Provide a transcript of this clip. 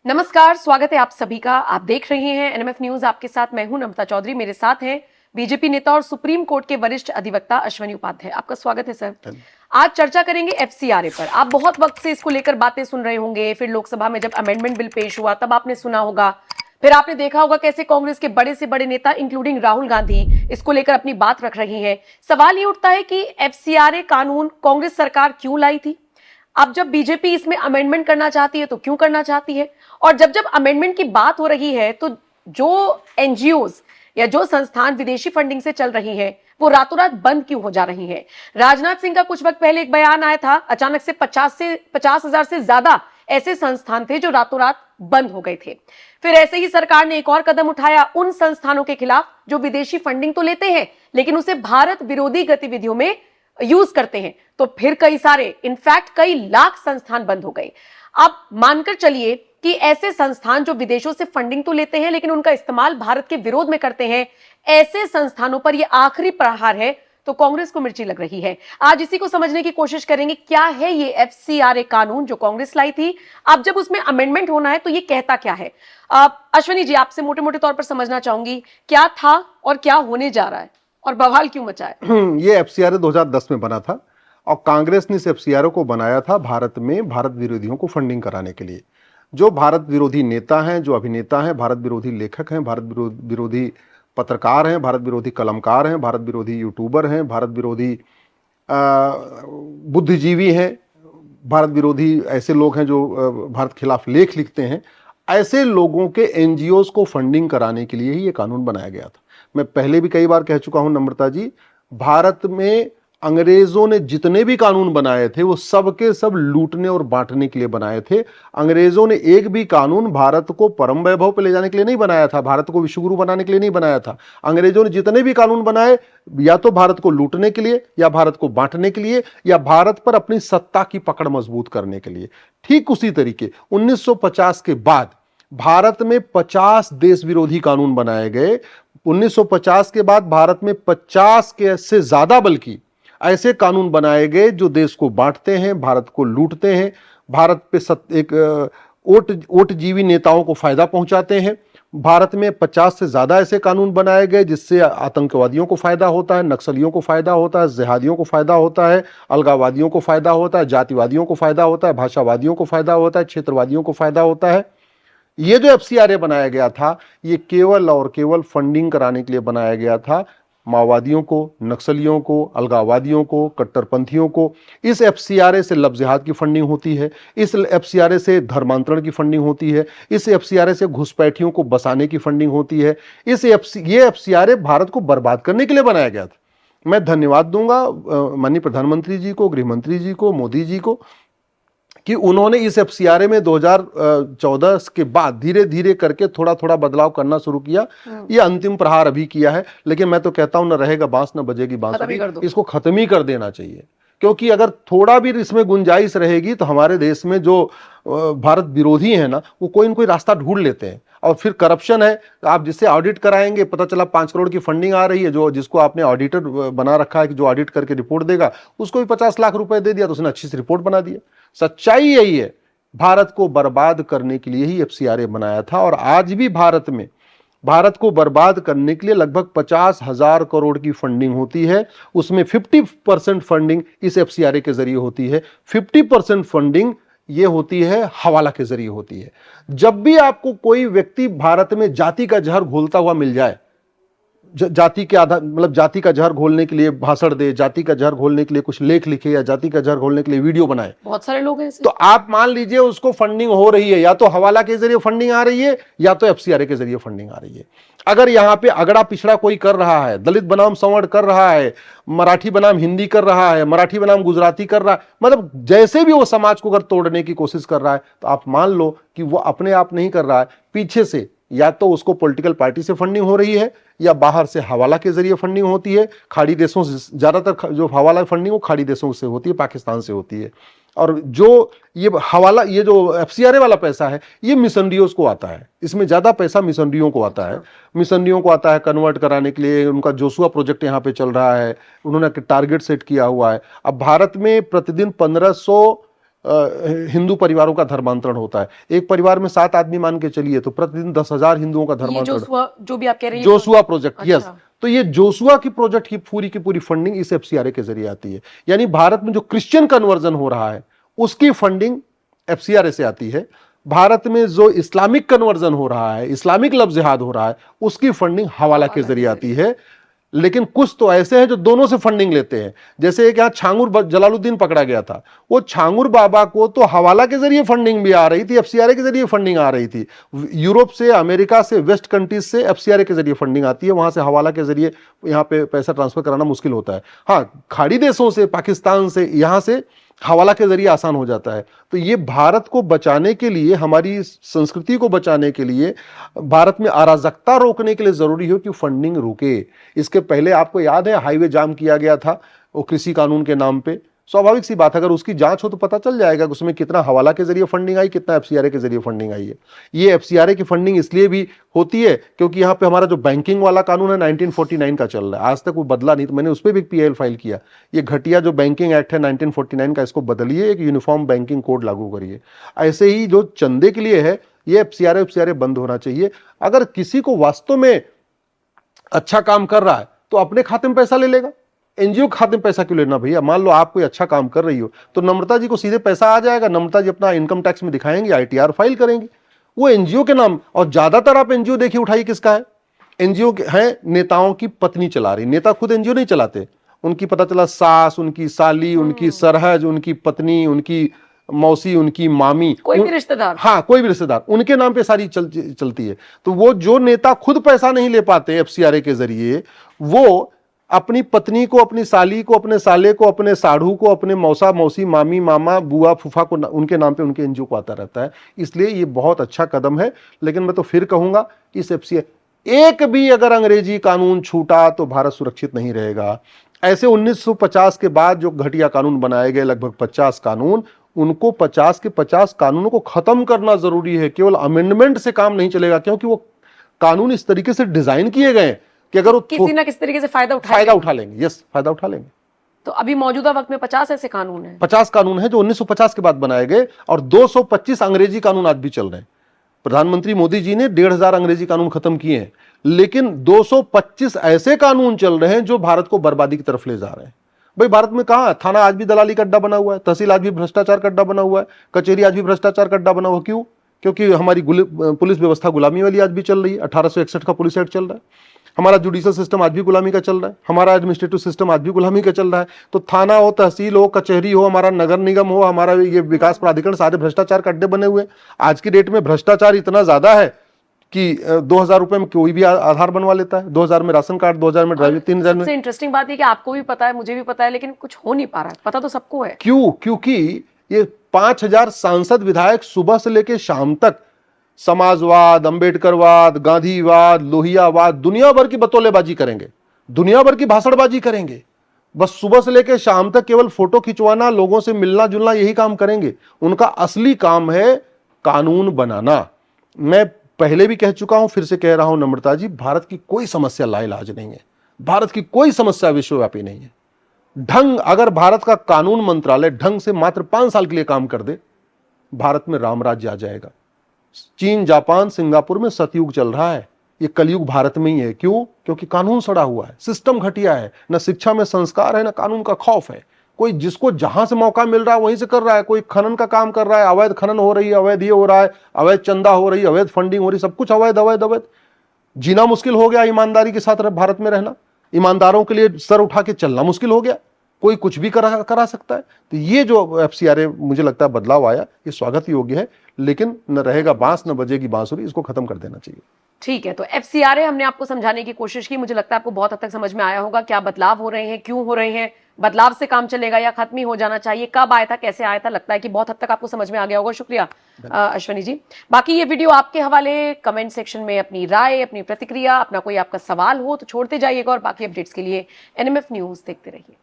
नमस्कार, स्वागत है आप सभी का। आप देख रहे हैं एनएमएफ न्यूज। आपके साथ मैं हूं नम्रता चौधरी। मेरे साथ हैं बीजेपी नेता और सुप्रीम कोर्ट के वरिष्ठ अधिवक्ता अश्विनी उपाध्याय। आपका स्वागत है सर। आज चर्चा करेंगे एफसीआरए पर। आप बहुत वक्त से इसको लेकर बातें सुन रहे होंगे। फिर लोकसभा में जब अमेंडमेंट बिल पेश हुआ तब आपने सुना होगा। फिर आपने देखा होगा कैसे कांग्रेस के बड़े से बड़े नेता इंक्लूडिंग राहुल गांधी इसको लेकर अपनी बात रख रही हैं। सवाल ये उठता है कि एफसीआरए कानून कांग्रेस सरकार क्यों लाई थी? अब जब बीजेपी इसमें अमेंडमेंट करना चाहती है तो क्यों करना चाहती है? और जब जब अमेंडमेंट की बात हो रही है तो जो एनजीओज या जो संस्थान विदेशी फंडिंग से चल रही हैं वो रातों रात बंद क्यों हो जा रही हैं? राजनाथ सिंह का कुछ वक्त पहले एक बयान आया था, अचानक से 50,000 से ज्यादा ऐसे संस्थान थे जो रातों रात बंद हो गए थे। फिर ऐसे ही सरकार ने एक और कदम उठाया उन संस्थानों के खिलाफ जो विदेशी फंडिंग तो लेते हैं लेकिन उसे भारत विरोधी गतिविधियों में यूज करते हैं। तो फिर कई सारे, इनफैक्ट कई लाख संस्थान बंद हो गए। आप मानकर चलिए कि ऐसे संस्थान जो विदेशों से फंडिंग तो लेते हैं लेकिन उनका इस्तेमाल भारत के विरोध में करते हैं, ऐसे संस्थानों पर यह आखिरी प्रहार है तो कांग्रेस को मिर्ची लग रही है। आज इसी को समझने की कोशिश करेंगे। क्या है ये एफसीआरए कानून जो कांग्रेस लाई थी? अब जब उसमें अमेंडमेंट होना है तो ये कहता क्या है? अश्विनी जी, आपसे मोटे मोटे तौर पर समझना चाहूंगी, क्या था और क्या होने जा रहा है और बवाल क्यों मचा है? ये एफसीआरए 2010 में बना था और कांग्रेस ने इस एफसीआरए को बनाया था भारत में भारत विरोधियों को फंडिंग कराने के लिए। जो भारत विरोधी नेता हैं, जो अभिनेता हैं, भारत विरोधी लेखक हैं, भारत विरोधी पत्रकार हैं, भारत विरोधी कलमकार हैं, भारत विरोधी यूट्यूबर हैं, भारत विरोधी बुद्धिजीवी हैं, भारत विरोधी ऐसे लोग हैं जो भारत खिलाफ लेख लिखते हैं, ऐसे लोगों के एनजीओज को फंडिंग कराने के लिए ही ये कानून बनाया गया था। मैं पहले भी कई बार कह चुका हूं नम्रता जी, भारत में अंग्रेजों ने जितने भी कानून बनाए थे वो सब के सब लूटने और बांटने के लिए बनाए थे। अंग्रेजों ने एक भी कानून भारत को परम वैभव पे ले जाने के लिए नहीं बनाया था, भारत को विश्वगुरु बनाने के लिए नहीं बनाया था। अंग्रेजों ने जितने भी कानून बनाए या तो भारत को लूटने के लिए, या भारत को बांटने के लिए, या भारत पर अपनी सत्ता की पकड़ मजबूत करने के लिए। ठीक उसी तरीके 1950 के बाद भारत में 50 देश विरोधी कानून बनाए गए। 1950 के बाद भारत में 50 के से ज्यादा बल्कि ऐसे कानून बनाए गए जो देश को बांटते हैं, भारत को लूटते हैं, भारत पे एक ओटजीवी नेताओं को फायदा पहुंचाते हैं। भारत में 50 से ज्यादा ऐसे कानून बनाए गए जिससे आतंकवादियों को फायदा होता है, नक्सलियों को फायदा होता है, जिहादियों को फायदा होता है, अलगाववादियों को फायदा होता है, जातिवादियों को फायदा होता है, भाषावादियों को फायदा होता है, क्षेत्रवादियों को फायदा होता है। ये जो एफसीआरए बनाया गया था ये केवल और केवल फंडिंग कराने के लिए बनाया गया था। माओवादियों को, नक्सलियों को, अलगाववादियों को, कट्टरपंथियों को इस एफसीआरए से लव जिहाद की फंडिंग होती है, इस एफसीआरए से धर्मांतरण की फंडिंग होती है, इस एफसीआरए से घुसपैठियों को बसाने की फंडिंग होती है। ये एफसीआरए भारत को बर्बाद करने के लिए बनाया गया था। मैं धन्यवाद दूंगा माननीय प्रधानमंत्री जी को, गृह मंत्री जी को, मोदी जी को कि उन्होंने इस एफसीआरए में 2014 के बाद धीरे धीरे करके थोड़ा थोड़ा बदलाव करना शुरू किया। ये अंतिम प्रहार अभी किया है, लेकिन मैं तो कहता हूं न रहेगा बांस न बजेगी बांसुरी, इसको खत्म ही कर देना चाहिए। क्योंकि अगर थोड़ा भी इसमें गुंजाइश रहेगी तो हमारे देश में जो भारत विरोधी है ना, वो कोई न कोई रास्ता ढूंढ लेते हैं। और फिर करप्शन है, आप जिससे ऑडिट कराएंगे पता चला 5 करोड़ की फंडिंग आ रही है, जो जिसको आपने ऑडिटर बना रखा है कि जो ऑडिट करके रिपोर्ट देगा, उसको भी 50 लाख रुपए दे दिया तो उसने अच्छी सी रिपोर्ट बना दिया। सच्चाई यही है, भारत को बर्बाद करने के लिए ही एफसीआरए बनाया था। और आज भी भारत में भारत को बर्बाद करने के लिए लगभग 50,000 करोड़ की फंडिंग होती है। उसमें 50% फंडिंग इस एफसीआरए के जरिए होती है, 50% फंडिंग ये होती है हवाला के जरिए होती है। जब भी आपको कोई व्यक्ति भारत में जाति का जहर घोलता हुआ मिल जाए, जाति के आधार मतलब जाति का जहर घोलने के लिए भाषण दे, जाति का जहर घोलने के लिए कुछ लेख लिखे, या जाति का जहर घोलने के लिए वीडियो बनाए, बहुत सारे लोग हैं, तो आप मान लीजिए उसको फंडिंग हो रही है, या तो हवाला के जरिए फंडिंग आ रही है या तो एफसीआरए के जरिए फंडिंग आ रही है। अगर यहां पे अगड़ा पिछड़ा कोई कर रहा है, दलित बनाम संवर्ण कर रहा है, मराठी बनाम हिंदी कर रहा है, मराठी बनाम गुजराती कर रहा है, मतलब जैसे भी वो समाज को अगर तोड़ने की कोशिश कर रहा है, तो आप मान लो कि वो अपने आप नहीं कर रहा है, पीछे से या तो उसको पॉलिटिकल पार्टी से फंडिंग हो रही है या बाहर से हवाला के जरिए फंडिंग होती है। खाड़ी देशों से ज्यादातर जो हवाला फंडिंग वो खाड़ी देशों से होती है, पाकिस्तान से होती है। और जो ये हवाला, ये जो एफसीआरए वाला पैसा है, ये मिशनरियों को आता है। इसमें ज्यादा पैसा मिशनरियों को आता है, मिशनरियों को आता है कन्वर्ट कराने के लिए। उनका जोशुआ प्रोजेक्ट यहाँ पे चल रहा है, उन्होंने टारगेट सेट किया हुआ है। अब भारत में प्रतिदिन 1500 हिंदू परिवारों का धर्मांतरण होता है। एक परिवार में 7 आदमी मान के चलिए तो प्रतिदिन 10,000 हिंदुओं का ये धर्मांतरण। जो भी आप कह रहे हैं जोशुआ प्रोजेक्ट, यस। अच्छा। तो ये जोशुआ की प्रोजेक्ट की पूरी फंडिंग इस एफसीआरए के जरिए आती है। यानी भारत में जो क्रिश्चियन कन्वर्जन हो रहा है उसकी फंडिंग एफसीआरए से आती है। भारत में जो इस्लामिक कन्वर्जन हो रहा है, इस्लामिक लव जिहाद हो रहा है, उसकी फंडिंग हवाला के जरिए आती है। लेकिन कुछ तो ऐसे हैं जो दोनों से फंडिंग लेते हैं। जैसे एक यहां छांगुर जलालुद्दीन पकड़ा गया था, वो छांगुर बाबा को तो हवाला के जरिए फंडिंग भी आ रही थी, एफसीआरए के जरिए फंडिंग आ रही थी। यूरोप से, अमेरिका से, वेस्ट कंट्रीज से एफसीआरए के जरिए फंडिंग आती है, वहां से हवाला के जरिए यहां पे पैसा ट्रांसफर कराना मुश्किल होता है। हाँ, खाड़ी देशों से, पाकिस्तान से, यहां से हवाला के जरिए आसान हो जाता है। तो ये भारत को बचाने के लिए, हमारी संस्कृति को बचाने के लिए, भारत में अराजकता रोकने के लिए जरूरी हो कि फंडिंग रुके। इसके पहले आपको याद है हाईवे जाम किया गया था वो कृषि कानून के नाम पे। स्वाभाविक सी बात, अगर उसकी जांच हो तो पता चल जाएगा कि उसमें कितना हवाला के जरिए फंडिंग आई, कितना एफसीआरए के जरिए फंडिंग आई है। ये एफसीआरए की फंडिंग इसलिए भी होती है क्योंकि यहाँ पे हमारा जो बैंकिंग वाला कानून है 1949 का चल रहा है, आज तक वो बदला नहीं। तो मैंने उस पर भी पीएल फाइल किया। ये घटिया जो बैंकिंग एक्ट है 1949 का, इसको बदलिए, एक यूनिफॉर्म बैंकिंग कोड लागू करिए। ऐसे ही जो चंदे के लिए है, ये एफसीआरए बंद होना चाहिए। अगर किसी को वास्तव में अच्छा काम कर रहा है तो अपने खाते में पैसा ले लेगा, एनजीओ खाते में पैसा क्यों लेना भैया? मान लो आप कोई अच्छा काम कर रही हो तो नम्रता जी को सीधे पैसा आ जाएगा, नम्रता जी अपना इनकम टैक्स में दिखाएंगे, आईटीआर फाइल करेंगे, वो एनजीओ के नाम। और ज्यादातर आप एनजीओ देखिए उठाइए किसका है, एनजीओ है नेताओं की पत्नी चला रही। नेता खुद एनजीओ नहीं चलाते, उनकी पता चला सास, उनकी साली, उनकी सरहज, उनकी पत्नी, उनकी मौसी, उनकी मामी, कोई भी रिश्तेदार, हाँ कोई भी रिश्तेदार, उनके नाम पे सारी चलती है। तो वो जो नेता खुद पैसा नहीं ले पाते एफसीआरए के जरिए, वो अपनी पत्नी को, अपनी साली को, अपने साले को, अपने साढ़ू को, अपने मौसा, मौसी, मामी, मामा, बुआ, फूफा को, उनके नाम पे उनके एनजीओ को आता रहता है। इसलिए ये बहुत अच्छा कदम है। लेकिन मैं तो फिर कहूंगा इस एफसीआरए एक भी अगर अंग्रेजी कानून छूटा तो भारत सुरक्षित नहीं रहेगा। ऐसे 1950 के बाद जो घटिया कानून बनाए गए, लगभग 50 कानून, उनको 50 के 50 कानूनों को खत्म करना जरूरी है। केवल अमेंडमेंट से काम नहीं चलेगा, क्योंकि वो कानून इस तरीके से डिजाइन किए गए कि अगर वो किसी ना किसी तरीके से फायदा उठा लेंगे। यस, फायदा उठा लेंगे। तो अभी मौजूदा वक्त में 50 ऐसे कानून हैं, 50 कानून है जो 1950 के बाद बनाए गए, और 225 अंग्रेजी कानून आज भी चल रहे हैं। प्रधानमंत्री मोदी जी ने 1,500 अंग्रेजी कानून खत्म किए हैं, लेकिन 225 ऐसे कानून चल रहे हैं जो भारत को बर्बादी की तरफ ले जा रहे हैं। भाई भारत में कहां थाना आज भी दलाली का अड्डा बना हुआ है, तहसील आज भी भ्रष्टाचार का अड्डा बना हुआ है, कचेरी आज भी भ्रष्टाचार का अड्डा बना हुआ। क्यों? क्योंकि हमारी पुलिस व्यवस्था गुलामी वाली आज भी चल रही है। 1861 का पुलिस एक्ट चल रहा है। हमारा जुडिशियल सिस्टम आज भी गुलामी का चल रहा है। हमारा एडमिनिस्ट्रेटिव सिस्टम आज भी गुलामी का चल रहा है। तो थाना हो, तहसील हो, कचहरी हो, हमारा नगर निगम हो, हमारा ये विकास प्राधिकरण, सारे भ्रष्टाचार का अड्डे बने हुए। आज की डेट में भ्रष्टाचार इतना ज्यादा है कि 2,000 रुपए में कोई भी आधार बनवा लेता है, 2,000 में राशन कार्ड, 2,000 में ड्राइविंग, 3,000 में। सबसे इंटरेस्टिंग बात है कि आपको भी पता है, मुझे भी पता है, लेकिन कुछ हो नहीं पा रहा है। पता तो सबको है। क्यों? क्योंकि ये 5,000 सांसद विधायक सुबह से लेकर शाम तक समाजवाद, अंबेडकरवाद, गांधीवाद, लोहियावाद, दुनिया भर की बतौलेबाजी करेंगे, दुनिया भर की भाषणबाजी करेंगे। बस सुबह से लेकर शाम तक केवल फोटो खिंचवाना, लोगों से मिलना जुलना, यही काम करेंगे। उनका असली काम है कानून बनाना। मैं पहले भी कह चुका हूं, फिर से कह रहा हूं नम्रता जी, भारत की कोई समस्या लाइलाज नहीं है, भारत की कोई समस्या विश्वव्यापी नहीं है। ढंग, अगर भारत का कानून मंत्रालय ढंग से मात्र 5 साल के लिए काम कर दे, भारत में राम राज्य आ जाएगा। चीन, जापान, सिंगापुर में सतयुग चल रहा है, ये कलयुग भारत में ही है। क्यों? क्योंकि कानून सड़ा हुआ है, सिस्टम घटिया है, न शिक्षा में संस्कार है, न कानून का खौफ है। कोई जिसको जहां से मौका मिल रहा है वहीं से कर रहा है। कोई खनन का काम कर रहा है, अवैध खनन हो रही है, अवैध ये हो रहा है, अवैध चंदा हो रही है, अवैध फंडिंग हो रही है, सब कुछ अवैध अवैध अवैध। जीना मुश्किल हो गया ईमानदारी के साथ भारत में रहना, ईमानदारों के लिए सर उठा के चलना मुश्किल हो गया, कोई कुछ भी करा सकता है। तो ये जो एफसीआरए मुझे लगता है बदलाव आया, ये स्वागत योग्य है, लेकिन न रहेगा बांस न बजेगी बांसुरी, इसको खत्म कर देना चाहिए। ठीक है, तो एफसीआरए हमने आपको समझाने की कोशिश की। मुझे लगता है आपको बहुत हद तक समझ में आया होगा क्या बदलाव हो रहे हैं, क्यों हो रहे हैं, बदलाव से काम चलेगा या खत्म ही हो जाना चाहिए, कब आया था, कैसे आया था। लगता है कि बहुत हद तक आपको समझ में आ गया होगा। शुक्रिया अश्वनी जी। बाकी ये वीडियो आपके हवाले, कमेंट सेक्शन में अपनी राय, अपनी प्रतिक्रिया, अपना कोई आपका सवाल हो तो छोड़ते जाइएगा, और बाकी अपडेट्स के लिए एनएमएफ न्यूज देखते रहिए।